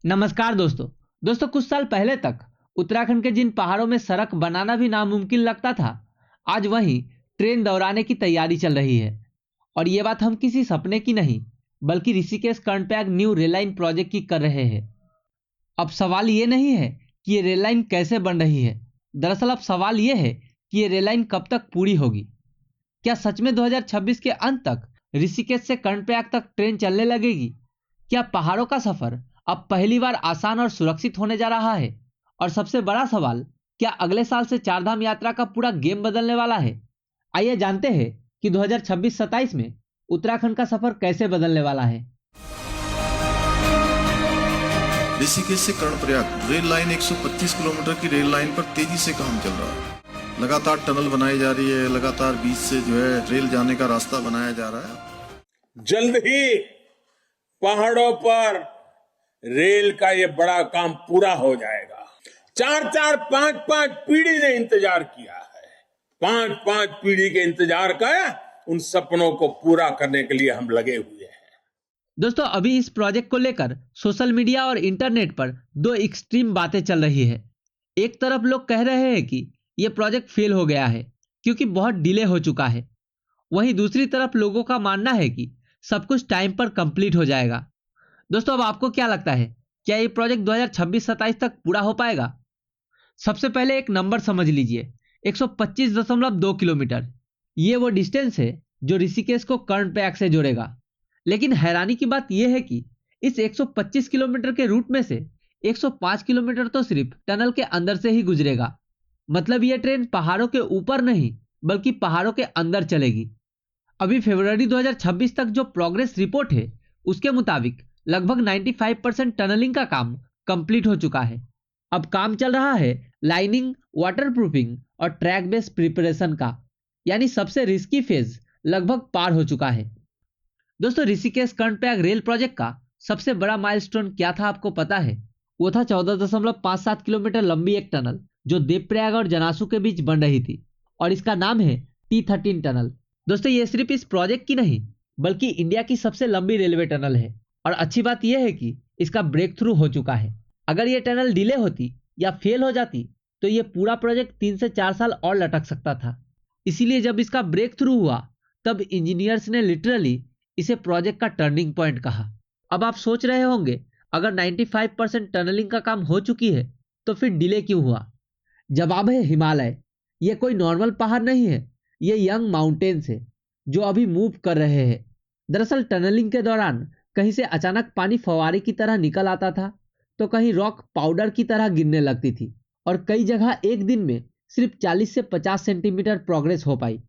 नमस्कार दोस्तों कुछ साल पहले तक उत्तराखंड के जिन पहाड़ों में सड़क बनाना भी नामुमकिन लगता था, आज वहीं ट्रेन दौड़ाने की तैयारी चल रही है। और ये बात हम किसी सपने की नहीं, बल्कि Rishikesh Karnaprayag new rail line project की कर रहे हैं। अब सवाल ये नहीं है कि ये रेल लाइन कैसे बन रही है, दरअसल अब सवाल ये है कि ये रेल लाइन कब तक पूरी होगी। क्या सच में 2026 के अंत तक ऋषिकेश से कर्णप्रयाग तक ट्रेन चलने लगेगी? क्या पहाड़ों का सफर अब पहली बार आसान और सुरक्षित होने जा रहा है? और सबसे बड़ा सवाल, क्या अगले साल से चारधाम यात्रा का पूरा गेम बदलने वाला है? आइए जानते हैं कि 2026-27 में उत्तराखंड का सफर कैसे बदलने वाला है। ऋषिकेश से कर्णप्रयाग रेल लाइन 125 किलोमीटर की रेल लाइन पर तेजी से काम चल रहा है। लगातार टनल बनाई जा रही है, लगातार बीच से जो है रेल जाने का रास्ता बनाया जा रहा है। जल्द ही पहाड़ों पर रेल का ये बड़ा काम पूरा हो जाएगा। 4-4, 5-5 पीढ़ी ने इंतजार किया है। 5-5 पीढ़ी के इंतजार का उन सपनों को पूरा करने के लिए हम लगे हुए हैं। दोस्तों, अभी इस प्रोजेक्ट को लेकर सोशल मीडिया और इंटरनेट पर दो एक्सट्रीम बातें चल रही है। एक तरफ लोग कह रहे हैं कि यह प्रोजेक्ट फेल हो गया है क्योंकि बहुत डिले हो चुका है। वहीं दूसरी तरफ लोगों का मानना है कि सब कुछ टाइम पर कंप्लीट हो जाएगा। दोस्तों, अब आपको क्या लगता है, क्या ये प्रोजेक्ट 2026-27 तक पूरा हो पाएगा? सबसे पहले एक नंबर समझ लीजिए, 125.2 किलोमीटर। ये वो डिस्टेंस है जो ऋषिकेश को कर्णप्रयाग से जोड़ेगा। लेकिन हैरानी की बात यह है कि इस 125 किलोमीटर के रूट में से 105 किलोमीटर तो सिर्फ टनल के अंदर से ही गुजरेगा। मतलब यह ट्रेन पहाड़ों के ऊपर नहीं, बल्कि पहाड़ों के अंदर चलेगी। अभी फरवरी 2026 तक जो प्रोग्रेस रिपोर्ट है, उसके मुताबिक लगभग 95% टनलिंग का काम कंप्लीट हो चुका है। अब काम चल रहा है लाइनिंग, वाटरप्रूफिंग और ट्रैक बेस प्रिपरेशन का, यानी सबसे रिस्की फेज लगभग पार हो चुका है। दोस्तों, ऋषिकेश कर्णप्रयाग रेल प्रोजेक्ट का सबसे बड़ा माइलस्टोन क्या था आपको पता है? वो था 14.57 किलोमीटर लंबी एक टनल जो देवप्रयाग और जनासू के बीच बन रही थी, और इसका नाम है T13 टनल। दोस्तों, ये सिर्फ इस प्रोजेक्ट की नहीं, बल्कि इंडिया की सबसे लंबी रेलवे टनल है। और अच्छी बात यह है कि इसका ब्रेक थ्रू हो चुका है। अगर ये टनल डिले होती या फेल हो जाती तो ये पूरा प्रोजेक्ट 3 से 4 साल और लटक सकता था। इसीलिए जब इसका ब्रेक थ्रू हुआ, तब इंजीनियर्स ने लिटरली इसे प्रोजेक्ट का टर्निंग पॉइंट कहा। अब आप सोच रहे होंगे, अगर 95% टनलिंग का काम हो चुकी है तो फिर डिले क्यों हुआ? जवाब है हिमालय। ये कोई नॉर्मल पहाड़ नहीं है, ये यंग माउंटेन्स है जो अभी मूव कर रहे हैं। दरअसल टनलिंग के दौरान कहीं से अचानक पानी फव्वारे की तरह निकल आता था, तो कहीं रॉक पाउडर की तरह गिरने लगती थी, और कई जगह एक दिन में सिर्फ 40 से 50 सेंटीमीटर प्रोग्रेस हो पाई।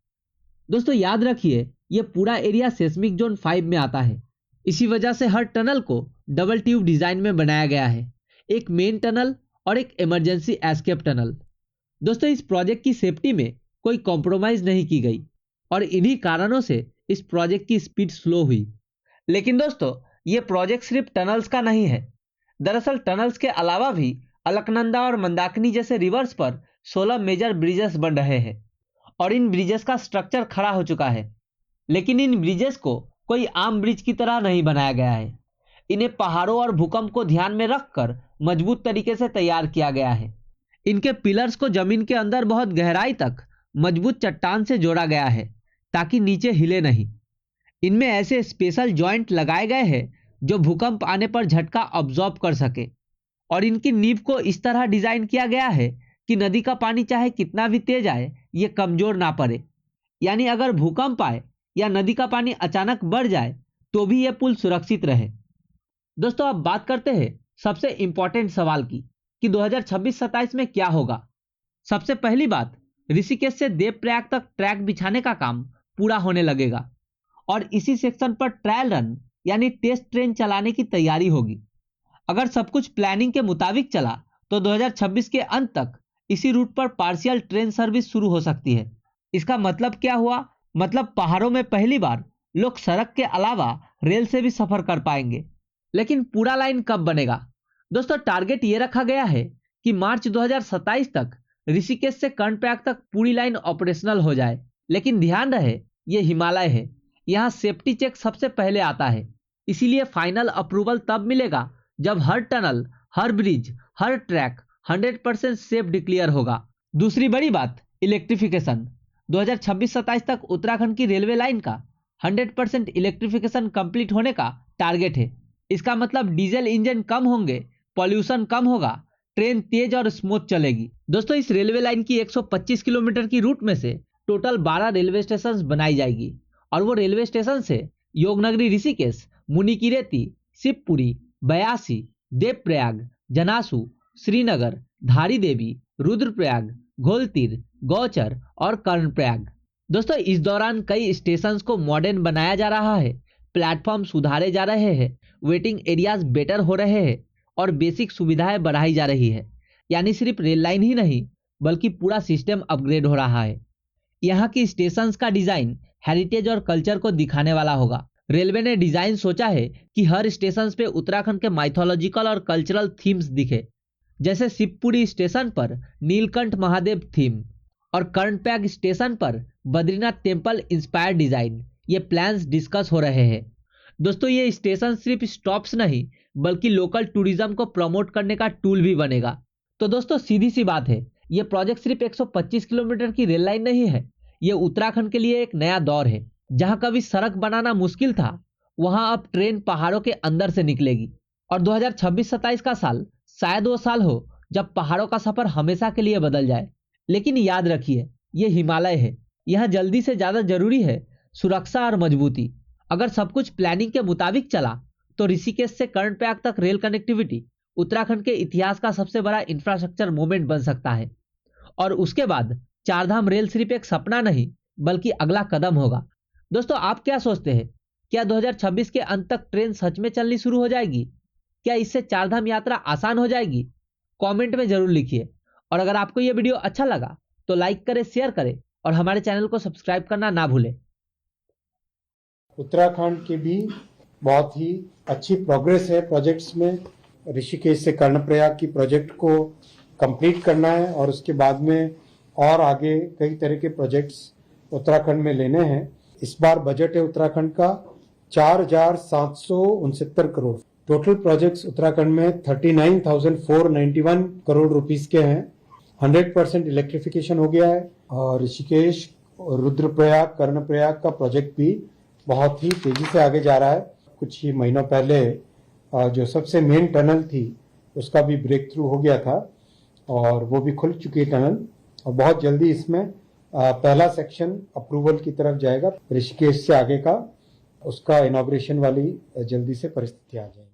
दोस्तों, याद रखिए, यह पूरा एरिया सेस्मिक जोन 5 में आता है। इसी वजह से हर टनल को डबल ट्यूब डिजाइन में बनाया गया है, एक मेन टनल और एक इमरजेंसी एस्केप टनल। दोस्तों, इस प्रोजेक्ट की सेफ्टी में कोई कॉम्प्रोमाइज नहीं की गई, और इन्हीं कारणों से इस प्रोजेक्ट की स्पीड स्लो हुई। लेकिन दोस्तों, ये प्रोजेक्ट सिर्फ टनल्स का नहीं है। दरअसल टनल्स के अलावा भी अलकनंदा और मंदाकिनी जैसे रिवर्स पर 16 मेजर ब्रिजेस बन रहे हैं, और इन ब्रिजेस का स्ट्रक्चर खड़ा हो चुका है। लेकिन इन ब्रिजेस को कोई आम ब्रिज की तरह नहीं बनाया गया है। इन्हें पहाड़ों और भूकंप को ध्यान में रखकर मजबूत तरीके से तैयार किया गया है। इनके पिलर्स को जमीन के अंदर बहुत गहराई तक मजबूत चट्टान से जोड़ा गया है, ताकि नीचे हिले नहीं। इनमें ऐसे स्पेशल जॉइंट लगाए गए हैं जो भूकंप आने पर झटका अब्जॉर्ब कर सके, और इनकी नींव को इस तरह डिजाइन किया गया है कि नदी का पानी चाहे कितना भी तेज आए, ये कमजोर ना पड़े। यानी अगर भूकंप आए या नदी का पानी अचानक बढ़ जाए तो भी यह पुल सुरक्षित रहे। दोस्तों, अब बात करते हैं सबसे इंपॉर्टेंट सवाल की कि 2026-27 में क्या होगा। सबसे पहली बात, ऋषिकेश से देवप्रयाग तक ट्रैक बिछाने का काम पूरा होने लगेगा, और इसी सेक्शन पर ट्रायल रन यानी टेस्ट ट्रेन चलाने की तैयारी होगी। अगर सब कुछ प्लानिंग के मुताबिक चला तो 2026 के अंत तक इसी रूट पर पार्शियल ट्रेन सर्विस शुरू हो सकती है। इसका मतलब क्या हुआ? मतलब पहाड़ों में पहली बार लोग सड़क के अलावा रेल से भी सफर कर पाएंगे। लेकिन पूरा लाइन कब बनेगा? दोस्तों, टारगेट ये रखा गया है कि मार्च 2027 तक ऋषिकेश से कर्णप्रयाग तक पूरी लाइन ऑपरेशनल हो जाए। लेकिन ध्यान रहे, ये हिमालय है, यहाँ सेफ्टी चेक सबसे पहले आता है। इसीलिए फाइनल अप्रूवल तब मिलेगा जब हर टनल, हर ब्रिज, हर ट्रैक 100% सेफ डिक्लेयर होगा। दूसरी बड़ी बात, इलेक्ट्रिफिकेशन। 2026-27 तक उत्तराखंड की रेलवे लाइन का 100% इलेक्ट्रिफिकेशन कंप्लीट होने का टारगेट है। इसका मतलब डीजल इंजन कम होंगे, पॉल्यूशन कम होगा, ट्रेन तेज और स्मूथ चलेगी। दोस्तों, इस रेलवे लाइन की 125 किलोमीटर की रूट में से टोटल 12 रेलवे स्टेशन बनाई जाएगी और वो रेलवे स्टेशन से योगनगरी ऋषिकेश, मुनिकीरेती, शिवपुरी, बयासी, देवप्रयाग, जनासू, श्रीनगर, धारी देवी, रुद्रप्रयाग, घोलतीर, गौचर और कर्णप्रयाग। दोस्तों, इस दौरान कई स्टेशंस को मॉडर्न बनाया जा रहा है, प्लेटफॉर्म सुधारे जा रहे हैं, वेटिंग एरियाज बेटर हो रहे हैं और बेसिक सुविधाएं बढ़ाई जा रही है। यानी सिर्फ रेल लाइन ही नहीं बल्कि पूरा सिस्टम अपग्रेड हो रहा है। यहाँ की स्टेशंस का डिजाइन हेरिटेज और कल्चर को दिखाने वाला होगा। रेलवे ने डिजाइन सोचा है कि हर स्टेशन पे उत्तराखंड के माइथोलॉजिकल और कल्चरल थीम्स दिखे, जैसे शिवपुरी स्टेशन पर नीलकंठ महादेव थीम और कर्णप्रयाग स्टेशन पर बद्रीनाथ टेम्पल इंस्पायर्ड डिजाइन। ये प्लान्स डिस्कस हो रहे हैं। दोस्तों, ये स्टेशन सिर्फ स्टॉप्स नहीं बल्कि लोकल टूरिज्म को प्रमोट करने का टूल भी बनेगा। तो दोस्तों, सीधी सी बात है, ये प्रोजेक्ट सिर्फ 125 किलोमीटर की रेल लाइन नहीं है, ये उत्तराखंड के लिए एक नया दौर है। जहां कभी सड़क बनाना मुश्किल था, वहां अब ट्रेन पहाड़ों के अंदर से निकलेगी। और 2026-27 का साल शायद वो साल हो जब पहाड़ों का सफर हमेशा के लिए बदल जाए। लेकिन याद रखिए, ये हिमालय है, यहाँ जल्दी से ज्यादा जरूरी है सुरक्षा और मजबूती। अगर सब कुछ प्लानिंग के मुताबिक चला तो ऋषिकेश से कर्णप्रयाग तक रेल कनेक्टिविटी उत्तराखंड के इतिहास का सबसे बड़ा इंफ्रास्ट्रक्चर मूवमेंट बन सकता है। और उसके बाद चारधाम रेल सिर्फ एक सपना नहीं बल्कि अगला कदम होगा। दोस्तों, आप क्या सोचते हैं? क्या 2026 के अंत तक ट्रेन सच में चलनी शुरू हो जाएगी? क्या इससे चारधाम यात्रा आसान हो जाएगी? कमेंट में जरूर लिखिए। और अगर आपको यह वीडियो अच्छा लगा तो लाइक करें, शेयर करें और हमारे चैनल को सब्सक्राइब करना ना भूलें। उत्तराखंड की भी बहुत ही अच्छी प्रोग्रेस है प्रोजेक्ट्स में। ऋषिकेश से कर्णप्रयाग की प्रोजेक्ट को कंप्लीट करना है और उसके बाद में और आगे कई तरह के प्रोजेक्ट्स उत्तराखंड में लेने हैं। इस बार बजट है उत्तराखंड का 4,769 करोड़। टोटल प्रोजेक्ट्स उत्तराखंड में 39,491 करोड़ रुपीस के हैं। 100% इलेक्ट्रिफिकेशन हो गया है और ऋषिकेश, रुद्रप्रयाग, कर्णप्रयाग का प्रोजेक्ट भी बहुत ही तेजी से आगे जा रहा है। कुछ ही महीनों पहले जो सबसे मेन टनल थी उसका भी ब्रेक थ्रू हो गया था और वो भी खुल चुकी है टनल और बहुत जल्दी इसमें पहला सेक्शन अप्रूवल की तरफ जाएगा। ऋषिकेश से आगे का उसका इनॉग्रेशन वाली जल्दी से परिस्थिति आ जाएगी।